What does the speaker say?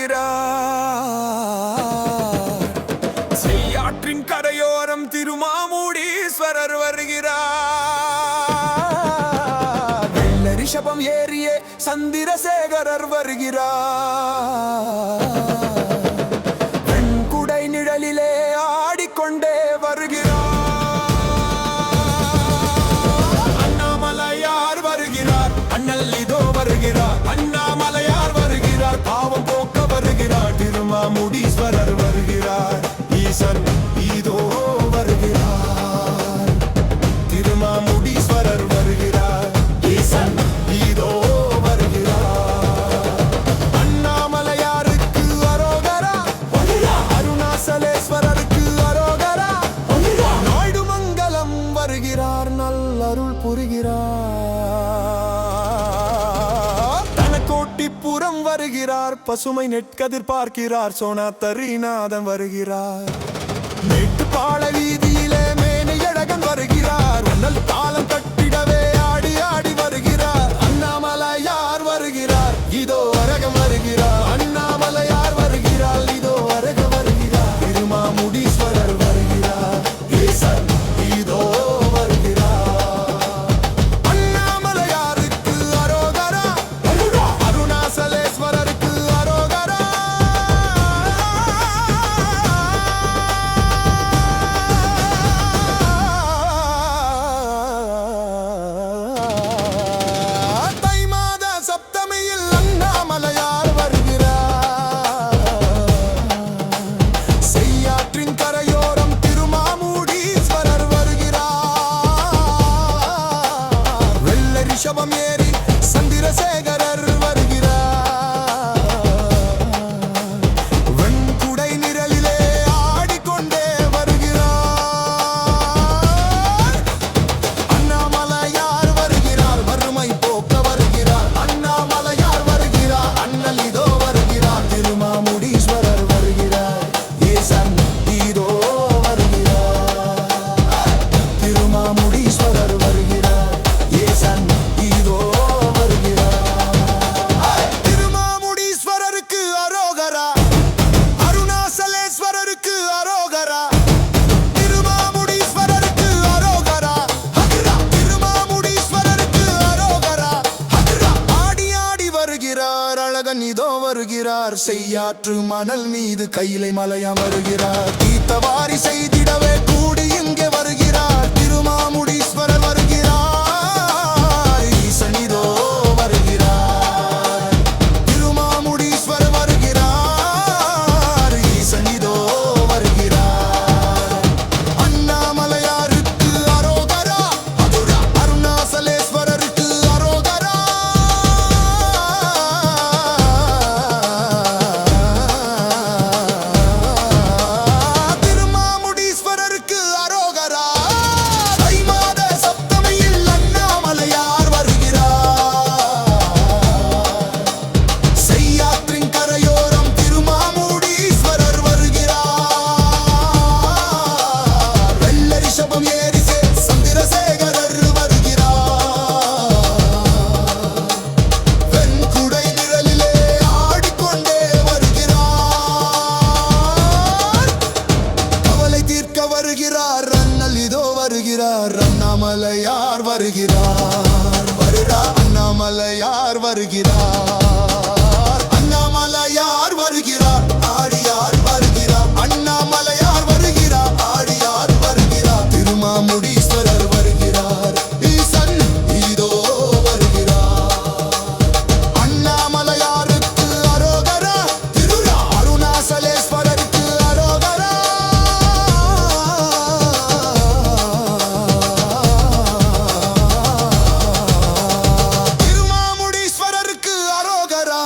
வருகிறார். செய்யாற்றின் கரையோரம் திருமாமுடீஸ்வரர் வருகிறார். வெள்ள ரிஷபம் ஏறிய சந்திரசேகரர் வருகிறார். வெண்குடை நிழலிலே ஆடிக்கொண்டே வருகிறார். அண்ணாமலையார் வருகிறார். அண்ணல் இதோ வருகிறார். அண்ணாமலையார் வருகிறார். பாவம் போக்க வருகிறார். திருமாமுடீஸ்வரர் வருகிறார். ஈசன் இதோ வருகிறார். திருமாமுடீஸ்வரர் வருகிறார். ஈசன் இதோ வருகிறார். அண்ணாமலையாருக்கு அரோகரா. அருணாசலேஸ்வரருக்கு அரோகரா. நாயுடுமங்கலம் வருகிறார். நல்லருள் புரிகிறார். தனக்கோட்டிப்புறம் வருகிறார். பசுமை நெற்கதிர் பார்க்கிறார். சோனாத்தரிநாதன் வருகிறார். மேட்டுப்பாள வீதியிலே மேனையழகன் வருகிறார். உன்னல் தாளம் தட்டிடவே ஆடி ஆடி வருகிறார். அண்ணாமலையார் வருகிறார். இதோ அரகம் வருகிறார். அண்ணாமலையார் வருகிறார். இதோ அரக வருகிறார். திருமாமுடீஸ்வரர் வருகிறார். ஈசன் இதோ வருகிறார். அண்ணாமலையாருக்கு அரோகரா. அருணாசலேஸ்வரருக்கு அரோகரா. தை மாத சப்தமியில் அண்ணாமலையார் வருகிறார். செய்யாற்றின் கரையோரம் திருமாமுடீஸ்வரர் வருகிறார். வெள்ள ரிஷபம் ஏறி சந்திரசேகரர் வருகிறார். வெண்குடை நிழலிலே ஆடிக்கொண்டே வருகிறார். அண்ணாமலையார் வருகிறார். வறுமை போக்க வருகிறார். அண்ணாமலையார் வருகிறார். அண்ணல் இதோ வருகிறார். திருமாமுடீஸ்வரர் வருகிறார். ஈசன் இதோ வருகிறார். திருமாமுடீஸ்வரர் வருகிறார். ஈசன் இதோ வருகிறார். திருமாமுடீஸ்வரருக்கு அரோகரா. அருணாசலேஸ்வரருக்கு அரோகரா. திருமாமுடீஸ்வரருக்கு அரோகரா. திருமாமுடீஸ்வரருக்கு அரோகரா. ஆடி ஆடி வருகிறார். அழகன் இதோ வருகிறார். செய்யாற்று மணல் மீது கையிலை மலையாம் வருகிறார். தீர்த்தவாரி செய்திடவே கூடி இங்கே வருகிறார். திருமாமுடீஸ்வரர் வருகிறார். ஈசன் இதோ வருகிறார். திருமாமுடீஸ்வரர் வருகிறார். ஈசன் இதோ வருகிறார். அண்ணாமலையாருக்கு அரோகரா. அருணாசலேஸ்வரருக்கு அரோகரா. திருமாமுடீஸ்வரருக்கு அரோகரா. தை மாத சப்தமியில் அண்ணாமலையார் வருகிறார். செய்யாற்றின் கரையோரம் திருமாமுடீஸ்வரர் வருகிறார். வெள்ள ரிஷபம் ஏறி சந்திரசேகரர் வருகிறார். வெண்குடை நிழலிலே ஆடிக்கொண்டே வருகிறார். கவலை தீர்க்க வருகிறார். அண்ணல் இதோ வருகிறார். அண்ணாமலையார் வருகிறார். வருடா அண்ணாமலையார் வருகிறார். அண்ணாமலையார் வருகிறார். ஆடியார் வருகிறார். அண்ணாமலையார் வருகிறார். ஆடியார் வருகிறார். திருமாமுடீஸ்வரர் வருகிறார். ஈசன் இதோ வருகிறார். அண்ணாமலையாருக்கு அரோகரா. அருணாசலேஸ்வரருக்கு அரோகரா. திருமாமுடீஸ்வரருக்கு அரோகரா.